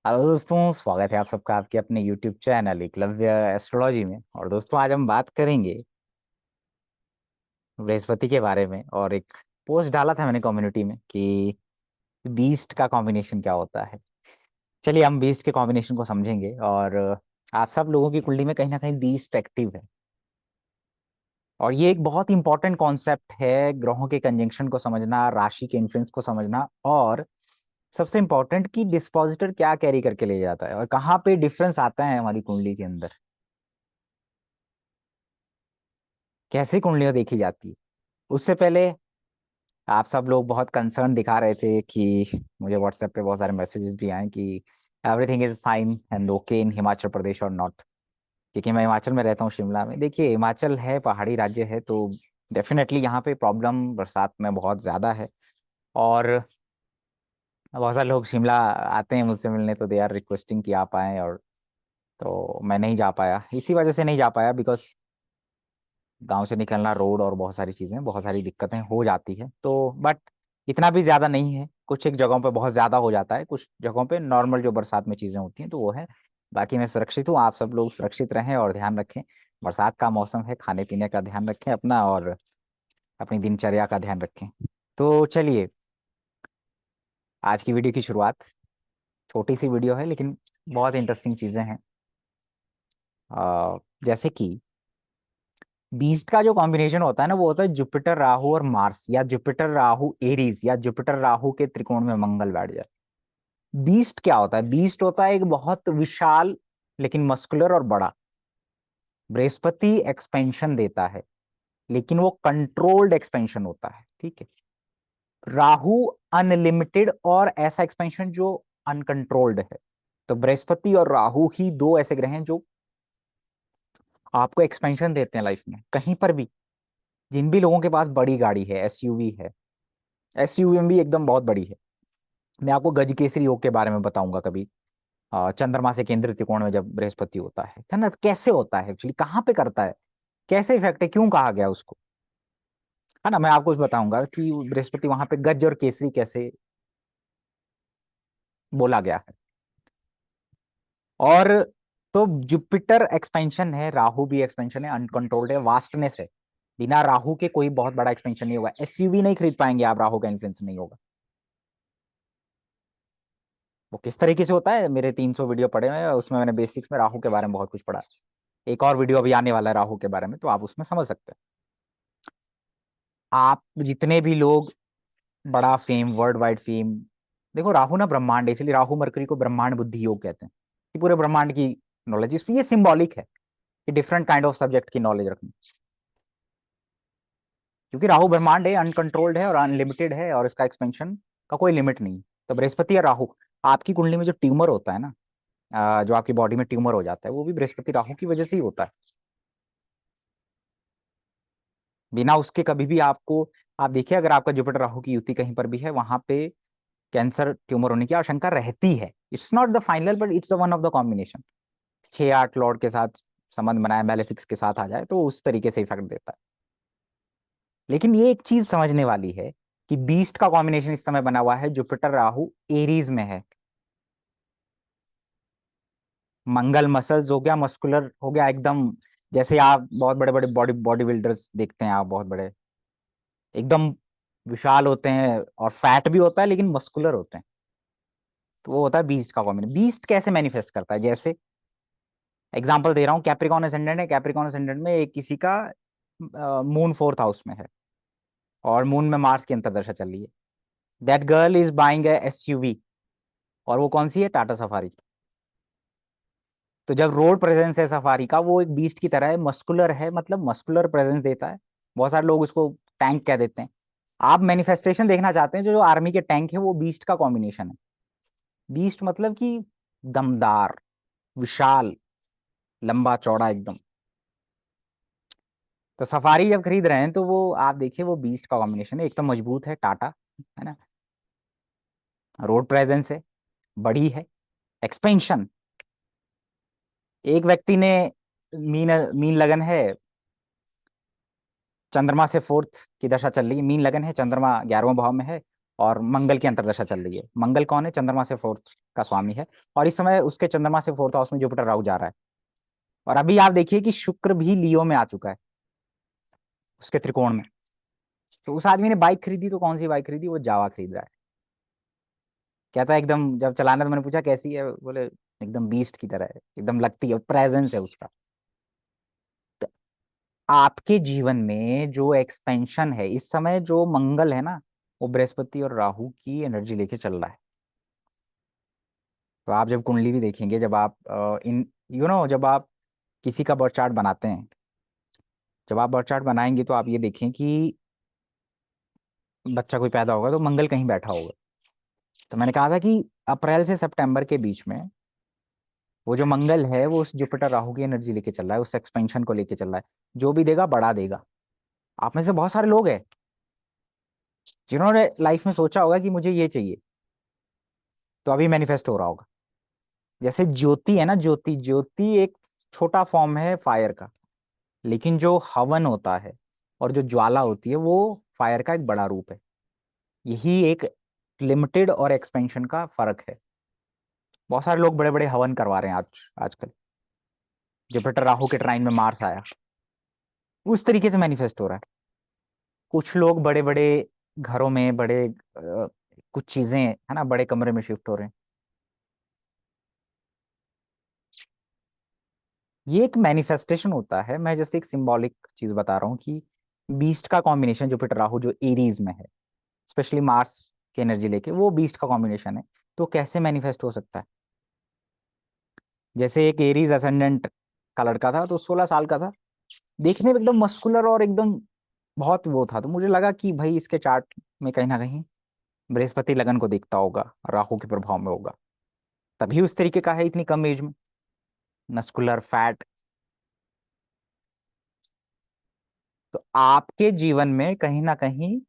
Hello दोस्तों, स्वागत है आप सबका आपके अपने YouTube चैनल एकलव्य एस्ट्रोलॉजी में। और दोस्तों, आज हम बात करेंगे बृहस्पति के बारे में। और एक पोस्ट डाला था मैंने कम्युनिटी में कि बीस्ट का कॉम्बिनेशन क्या होता है। चलिए हम बीस्ट के कॉम्बिनेशन को समझेंगे। और आप सब लोगों की कुंडली में कहीं ना कहीं बीस्ट एक्टिव है। और ये एक बहुत इंपॉर्टेंट कॉन्सेप्ट है, ग्रहों के कंजंक्शन को समझना, राशि के इन्फ्लुएंस को समझना, और सबसे इंपॉर्टेंट कि डिस्पोजिटर क्या कैरी करके ले जाता है और कहाँ पे डिफरेंस आता है हमारी कुंडली के अंदर, कैसे कुंडलियां देखी जाती है। उससे पहले आप सब लोग बहुत कंसर्न दिखा रहे थे कि मुझे व्हाट्सएप पे बहुत सारे मैसेजेस भी आए कि everything is fine and okay in Himachal Pradesh और नॉट। क्योंकि मैं हिमाचल में रहता हूँ, शिमला में। देखिए, हिमाचल है, पहाड़ी राज्य है, तो डेफिनेटली यहाँ पे प्रॉब्लम बरसात में बहुत ज़्यादा है। और बहुत सारे लोग शिमला आते हैं मुझसे मिलने, तो दे आर रिक्वेस्टिंग कि आप आएँ। और तो मैं नहीं जा पाया, इसी वजह से नहीं जा पाया बिकॉज गांव से निकलना, रोड और बहुत सारी चीजें, बहुत सारी दिक्कतें हो जाती है। तो बट इतना भी ज्यादा नहीं है। कुछ एक जगहों पे बहुत ज्यादा हो जाता है, कुछ जगहों पे नॉर्मल जो बरसात में चीजें होती हैं तो वो है। बाकी मैं सुरक्षित हूँ, आप सब लोग सुरक्षित रहें और ध्यान रखें। बरसात का मौसम है, खाने पीने का ध्यान रखें अपना, और अपनी दिनचर्या का ध्यान रखें। तो चलिए, आज की वीडियो की शुरुआत, छोटी सी वीडियो है लेकिन बहुत इंटरेस्टिंग चीजें हैं। जैसे कि बीस्ट का जो कॉम्बिनेशन होता है ना, वो होता है जुपिटर राहु और मार्स, या जुपिटर राहु एरीज, या जुपिटर राहु के त्रिकोण में मंगल बैठ जाए। बीस्ट क्या होता है? बीस्ट होता है एक बहुत विशाल लेकिन मस्कुलर और बड़ा। बृहस्पति एक्सपेंशन देता है, लेकिन वो कंट्रोल्ड एक्सपेंशन होता है, ठीक है। राहु अनलिमिटेड और ऐसा एक्सपेंशन जो अनकंट्रोल्ड है। तो बृहस्पति और राहु ही दो ऐसे ग्रह हैं जो आपको एक्सपेंशन देते हैं लाइफ में कहीं पर भी। जिन भी लोगों के पास बड़ी गाड़ी है, एसयूवी है, एसयूवी में भी एकदम बहुत बड़ी है। मैं आपको गज केसरी योग के बारे में बताऊंगा कभी। चंद्रमा से केंद्रित त्रिकोण में जब बृहस्पति होता है ना, कैसे होता है एक्चुअली, कहाँ पे करता है, कैसे इफेक्ट है, क्यों कहा गया उसको, है ना। मैं आपको कुछ बताऊंगा कि बृहस्पति वहां पे गज और केसरी कैसे बोला गया है। और तो जुपिटर एक्सपेंशन है, राहु भी एक्सपेंशन है, अनकंट्रोल्ड है, वास्टनेस है। बिना राहु के कोई बहुत बड़ा एक्सपेंशन नहीं होगा। एसयूवी नहीं खरीद पाएंगे आप, राहु का इन्फ्लुएंस नहीं होगा। वो किस तरीके से होता है, मेरे 300 वीडियो पड़े हुए हैं, उसमें मैंने बेसिक्स में राहु के बारे में बहुत कुछ पढ़ा है। एक और वीडियो अभी आने वाला है राहु के बारे में, तो आप उसमें समझ सकते हैं। आप जितने भी लोग बड़ा फेम, वर्ल्ड वाइड फेम, देखो राहु ना ब्रह्मांड है, इसलिए राहु मरकरी को ब्रह्मांड बुद्धि योग कहते हैं, कि पूरे ब्रह्मांड की नॉलेज। इसमें ये सिंबॉलिक है कि डिफरेंट काइंड ऑफ सब्जेक्ट की नॉलेज रखनी। क्योंकि राहु ब्रह्मांड है, अनकंट्रोल्ड है और अनलिमिटेड है, और इसका एक्सपेंशन का कोई लिमिट नहीं। तो बृहस्पति या राहु, आपकी कुंडली में जो ट्यूमर होता है ना, जो आपकी बॉडी में ट्यूमर हो जाता है, वो भी बृहस्पति राहु की वजह से ही होता है। बिना उसके कभी भी आपको, आप देखिए अगर आपका जुपिटर राहु की युति कहीं पर भी है, वहां पे कैंसर ट्यूमर होने की आशंका रहती है। It's not the final but it's one of the combination. 6-8 Lord के साथ संबंध बनाए, मेलेफिक्स के साथ आ जाए तो उस तरीके से इफेक्ट देता है। लेकिन ये एक चीज समझने वाली है कि बीस्ट का कॉम्बिनेशन इस समय बना हुआ है, जुपिटर राहु एरीज में है। मंगल मसल्स हो गया, मस्कुलर हो गया एकदम। जैसे आप बहुत बड़े बड़े बॉडी बॉडी बिल्डर्स देखते हैं, आप बहुत बड़े एकदम विशाल होते हैं, और फैट भी होता है लेकिन मस्कुलर होते हैं। तो वो होता है बीस्ट का कॉम्बिनेशन। बीस्ट कैसे मैनिफेस्ट करता है, जैसे एग्जांपल दे रहा हूँ, कैप्रिकॉन असेंडेंट है, कैप्रिकॉन असेंडेंट में एक किसी का मून फोर्थ हाउस में है, और मून में मार्स की अंतर्दशा चल रही है। That girl is buying A SUV, और वो कौन सी है? टाटा सफारी। तो जब रोड प्रेजेंस है सफारी का, वो एक बीस्ट की तरह है, मस्कुलर है, मतलब मस्कुलर प्रेजेंस देता है। बहुत सारे लोग उसको टैंक कह देते हैं। आप मैनिफेस्टेशन देखना चाहते हैं, जो जो आर्मी के टैंक है वो बीस्ट का कॉम्बिनेशन है। बीस्ट मतलब कि दमदार, विशाल, लंबा चौड़ा एकदम। तो सफारी जब खरीद रहे हैं तो वो आप देखिए, वो बीस्ट का कॉम्बिनेशन है। एक तो मजबूत है, टाटा, है ना, रोड प्रेजेंस है, बड़ी है, एक्सपेंशन। एक व्यक्ति ने मीन मीन लगन है, चंद्रमा से फोर्थ की दशा चल रही है, मीन लगन है, चंद्रमा 11वें भाव में है, और मंगल की अंतर्दशा चल रही है। मंगल कौन है? चंद्रमा से फोर्थ का स्वामी है। और इस समय उसके चंद्रमा से फोर्थ हाउस में जुपिटर राहु जा रहा है। और अभी आप देखिए कि शुक्र भी लियो में आ चुका है, उसके त्रिकोण में। तो उस आदमी ने बाइक खरीदी, तो कौन सी बाइक खरीदी? वो जावा खरीद रहा है। कहता है एकदम, जब चलाना तो मैंने पूछा कैसी है, बोले एकदम बीस्ट की तरह है, एकदम लगती है, प्रेजेंस है उसका। तो आपके जीवन में जो एक्सपेंशन है इस समय, जो मंगल है ना, वो बृहस्पति और राहु की एनर्जी लेके चल रहा है। तो आप जब कुंडली भी देखेंगे, जब आप इन जब आप किसी का बर्थ चार्ट बनाते हैं, जब आप बर्थ चार्ट बनाएंगे तो आप ये देखें कि बच्चा कोई पैदा होगा तो मंगल कहीं बैठा होगा। तो मैंने कहा था कि अप्रैल से सितंबर के बीच में वो जो मंगल है वो उस जुपिटर राहु की एनर्जी लेके चल रहा है, उस एक्सपेंशन को लेके चल रहा है। जो भी देगा बड़ा देगा। आप में से बहुत सारे लोग हैं जिन्होंने लाइफ में सोचा होगा कि मुझे ये चाहिए, तो अभी मैनिफेस्ट हो रहा होगा। जैसे ज्योति है ना, ज्योति ज्योति एक छोटा फॉर्म है फायर का, लेकिन जो हवन होता है और जो ज्वाला होती है वो फायर का एक बड़ा रूप है। यही एक लिमिटेड और एक्सपेंशन का फर्क है। बहुत सारे लोग बड़े बड़े हवन करवा रहे हैं आजकल। जुपिटर राहु के ट्राइन में मार्स आया, उस तरीके से मैनिफेस्ट हो रहा है। कुछ लोग बड़े बड़े घरों में बड़े कुछ चीजें है ना, बड़े कमरे में शिफ्ट हो रहे हैं। ये एक मैनिफेस्टेशन होता है। मैं जैसे एक सिंबॉलिक चीज बता रहा हूँ कि बीस्ट का कॉम्बिनेशन जुपिटर राहु जो एरीज में है, स्पेशली मार्स की एनर्जी लेके, वो बीस्ट का कॉम्बिनेशन है। तो कैसे मैनिफेस्ट हो सकता है? जैसे एक एरीज असेंडेंट का लड़का था, तो 16 साल का था, देखने में एकदम मस्कुलर और एकदम बहुत वो था। तो मुझे लगा कि भाई इसके चार्ट में कहीं ना कहीं बृहस्पति लगन को देखता होगा, राहु के प्रभाव में होगा, तभी उस तरीके का है इतनी कम एज में, मस्कुलर फैट। तो आपके जीवन में कहीं ना कहीं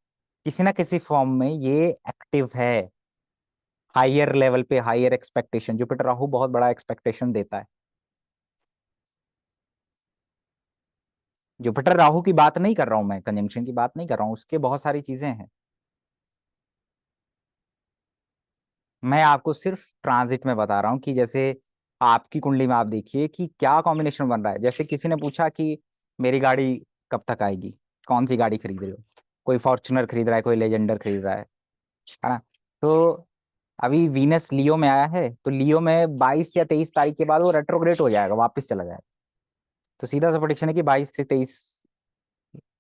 किसी ना किसी फॉर्म में ये एक्टिव है। हायर लेवल पे हायर एक्सपेक्टेशन, जुपिटर राहु बहुत बड़ा एक्सपेक्टेशन देता है। जुपिटर राहु की बात नहीं कर रहा हूं मैं, कंजंक्शन की बात नहीं कर रहा हूं, उसके बहुत सारी चीजें हैं। मैं आपको सिर्फ ट्रांजिट में बता रहा हूँ कि जैसे आपकी कुंडली में आप देखिए कि क्या कॉम्बिनेशन बन रहा है। जैसे किसी ने पूछा कि मेरी गाड़ी कब तक आएगी, कौन सी गाड़ी खरीद रहे हो? कोई फॉर्च्यूनर खरीद रहा है, कोई लेजेंडर खरीद रहा है ना? तो अभी वीनस लियो में आया है, तो लियो में 22 या 23 तारीख के बाद वो रेट्रोग्रेड हो जाएगा, वापस चला जाएगा। तो सीधा सा प्रेडिक्शन है कि 22 से 23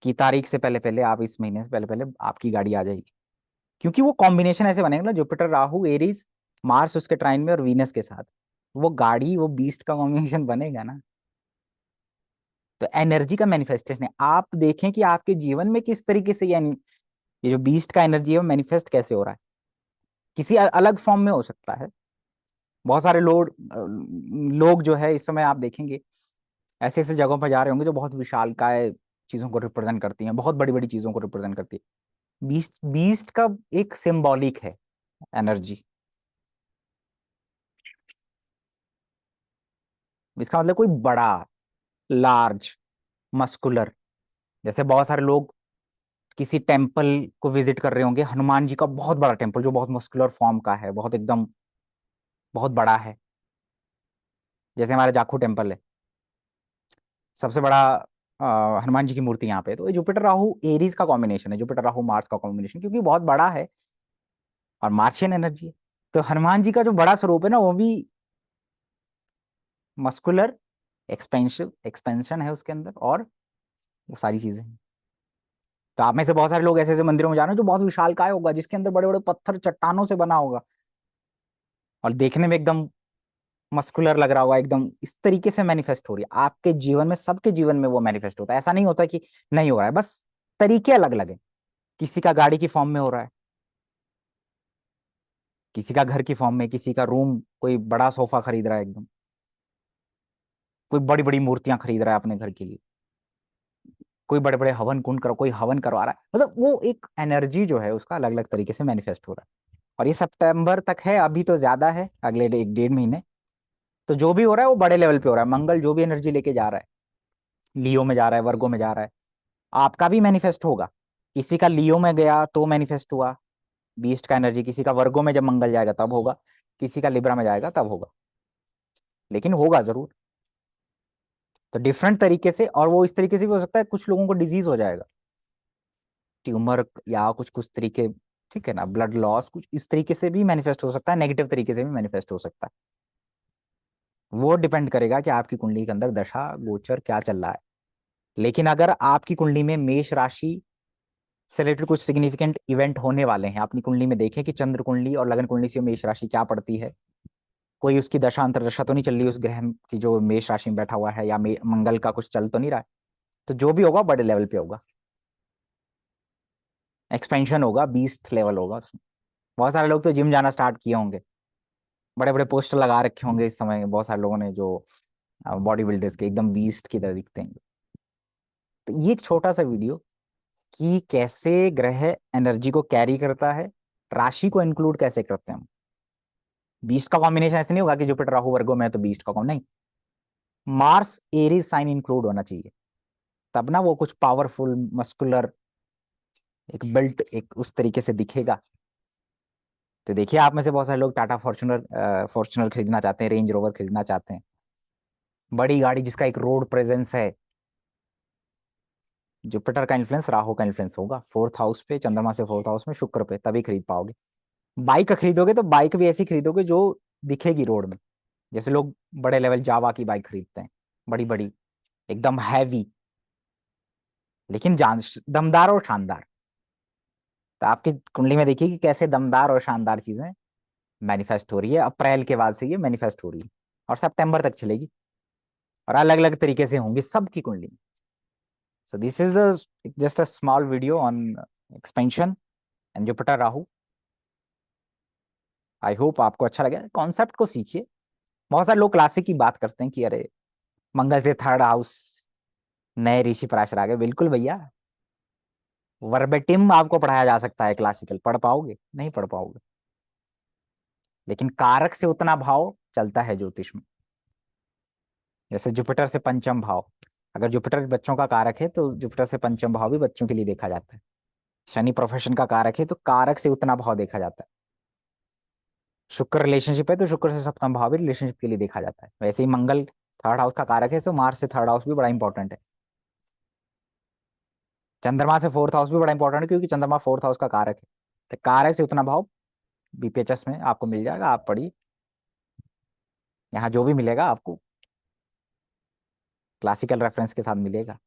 की तारीख से पहले पहले, आप इस महीने से पहले पहले आपकी गाड़ी आ जाएगी। क्योंकि वो कॉम्बिनेशन ऐसे बनेगा ना, जुपिटर राहु एरीज, मार्स उसके ट्राइन में और वीनस के साथ, वो गाड़ी, वो बीस्ट का कॉम्बिनेशन बनेगा ना। तो एनर्जी का मैनिफेस्टेशन है। आप देखें कि आपके जीवन में किस तरीके से ये जो बीस्ट का एनर्जी है वो मैनिफेस्ट कैसे हो रहा है। किसी अलग फॉर्म में हो सकता है। बहुत सारे लोग जो है इस समय आप देखेंगे ऐसे ऐसे जगहों पर जा रहे होंगे जो बहुत विशालकाय चीजों को रिप्रेजेंट करती हैं, बहुत बड़ी बड़ी चीजों को रिप्रेजेंट करती है। बीस्ट बीस्ट का एक सिंबॉलिक है एनर्जी। इसका मतलब कोई बड़ा, लार्ज, मस्कुलर। जैसे बहुत सारे लोग किसी टेम्पल को विजिट कर रहे होंगे, हनुमान जी का बहुत बड़ा टेम्पल जो बहुत मस्कुलर फॉर्म का है, बहुत एकदम बहुत बड़ा है। जैसे हमारा जाखू टेम्पल है, सबसे बड़ा हनुमान जी की मूर्ति यहाँ पे। तो ये जुपिटर राहु एरीज का कॉम्बिनेशन है, जुपिटर राहु मार्स का कॉम्बिनेशन, क्योंकि बहुत बड़ा है और मार्शियन एनर्जी है। तो हनुमान जी का जो बड़ा स्वरूप है ना, वो भी मस्कुलर, एक्सपेंसिव एक्सपेंशन है उसके अंदर, और वो सारी चीजें हैं। तो आप में से बहुत सारे लोग ऐसे ऐसे मंदिरों में जा रहे हैं जो बहुत विशालकाय होगा, जिसके अंदर बड़े बड़े पत्थर चट्टानों से बना होगा और देखने में एकदम मस्कुलर लग रहा होगा। एकदम इस तरीके से मैनिफेस्ट हो रही है आपके जीवन में। सबके जीवन में वो मैनिफेस्ट होता है। ऐसा नहीं होता कि नहीं हो रहा है, बस तरीके अलग अलग हैं। किसी का गाड़ी की फॉर्म में हो रहा है, किसी का घर की फॉर्म में, किसी का रूम, कोई बड़ा सोफा खरीद रहा है एकदम, कोई बड़ी बड़ी मूर्तियां खरीद रहा है अपने घर के लिए, कोई बड़े बड़े हवन कुंड करो, कोई हवन करवा रहा है। मतलब वो एक एनर्जी जो है उसका अलग अलग तरीके से मैनिफेस्ट हो रहा है। और ये सितंबर तक है, अभी तो ज्यादा है, अगले एक डेढ़ महीने। तो जो भी हो रहा है वो बड़े लेवल पे हो रहा है। मंगल जो भी एनर्जी लेके जा रहा है, लियो में जा रहा है, वर्गो में जा रहा है, आपका भी मैनिफेस्ट होगा। किसी का लियो में गया तो मैनिफेस्ट हुआ, बीस्ट का एनर्जी किसी का वर्गो में जब मंगल जाएगा तब होगा, किसी का लिब्रा में जाएगा तब होगा, लेकिन होगा जरूर। तो डिफरेंट तरीके से, और वो इस तरीके से भी हो सकता है, कुछ लोगों को डिजीज हो जाएगा, ट्यूमर या कुछ कुछ तरीके, ठीक है ना, ब्लड लॉस, कुछ इस तरीके से भी मैनिफेस्ट हो सकता है, नेगेटिव तरीके से भी मैनिफेस्ट हो सकता है। वो डिपेंड करेगा कि आपकी कुंडली के अंदर दशा गोचर क्या चल रहा है। लेकिन अगर आपकी कुंडली में मेष राशि से रिलेटेड कुछ सिग्निफिकेंट इवेंट होने वाले हैं, अपनी कुंडली में देखें कि चंद्र कुंडली और लगन कुंडली से मेष राशि क्या पड़ती है, कोई उसकी दशा अंतर्दशा तो नहीं चल रही उस ग्रह की जो मेष राशि में बैठा हुआ है, या मंगल का कुछ चल तो नहीं रहा है, तो जो भी होगा बड़े लेवल पे होगा, एक्सपेंशन होगा, बीस्ट लेवल होगा उसमें। बहुत सारे लोग तो जिम जाना स्टार्ट किए होंगे, बड़े बड़े पोस्टर लगा रखे होंगे इस समय बहुत सारे लोगों ने, जो बॉडी बिल्डर्स के एकदम बीस्ट की तरह दिखते हैं। तो ये एक छोटा सा वीडियो कि कैसे ग्रह एनर्जी को कैरी करता है, राशि को इंक्लूड कैसे करते हैं हम। बीस्ट का कॉम्बिनेशन ऐसे नहीं होगा कि जुपिटर राहु वर्गो में है तो बीस्ट का कॉम नहीं, मार्स एरीज साइन इंक्लूड होना चाहिए, तब ना वो कुछ पावरफुल मस्कुलर एक बिल्ट एक उस तरीके से दिखेगा। तो देखिए, आप में से बहुत सारे लोग टाटा फॉर्च्यूनर फॉर्च्यूनर खरीदना चाहते हैं, रेंज रोवर खरीदना चाहते हैं, बड़ी गाड़ी जिसका एक रोड प्रेजेंस है। जुपिटर का इन्फ्लुएंस राहु का इन्फ्लुएंस होगा फोर्थ हाउस पे, चंद्रमा से फोर्थ हाउस में, शुक्र पे, तभी खरीद पाओगे। बाइक खरीदोगे तो बाइक भी ऐसी खरीदोगे जो दिखेगी रोड में, जैसे लोग बड़े लेवल जावा की बाइक खरीदते हैं, बड़ी बड़ी, एकदम हैवी, लेकिन जान दमदार और शानदार। तो आपकी कुंडली में देखिए कि कैसे दमदार और शानदार चीजें मैनिफेस्ट हो रही है, अप्रैल के बाद से ये मैनिफेस्ट हो रही है, और सितंबर तक चलेगी, और अलग अलग तरीके से होंगी सबकी कुंडली में। So this is the just a small video on expansion and Jupiter Rahu. I hope आपको अच्छा लगा, कॉन्सेप्ट को सीखिए। बहुत सारे लोग क्लासिक की बात करते हैं कि अरे मंगल से थर्ड हाउस, नए ऋषि पराशर आ गए, बिल्कुल भैया, वर्बेटिम आपको पढ़ाया जा सकता है, क्लासिकल पढ़ पाओगे नहीं पढ़ पाओगे, लेकिन कारक से उतना भाव चलता है ज्योतिष में। जैसे जुपिटर से पंचम भाव, अगर जुपिटर बच्चों का कारक है तो जुपिटर से पंचम भाव भी बच्चों के लिए देखा जाता है। शनि प्रोफेशन का कारक है तो कारक से उतना भाव देखा जाता है। शुक्र रिलेशनशिप है तो शुक्र से सप्तम भाव भी रिलेशनशिप के लिए देखा जाता है। वैसे ही मंगल थर्ड हाउस का कारक है तो मार्स से थर्ड हाउस भी बड़ा इंपॉर्टेंट है। चंद्रमा से फोर्थ हाउस भी बड़ा इंपॉर्टेंट है, क्योंकि चंद्रमा फोर्थ हाउस का कारक है। तो कारक से उतना भाव बीपीएचएस में आपको मिल जाएगा, आप पढ़िए, यहाँ जो भी मिलेगा आपको क्लासिकल रेफरेंस के साथ मिलेगा।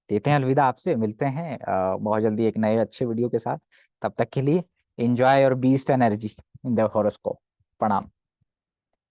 देते हैं अलविदा, आपसे मिलते हैं बहुत जल्दी एक नए अच्छे वीडियो के साथ। तब तक के लिए enjoy your beast energy in the horoscope. प्रणाम।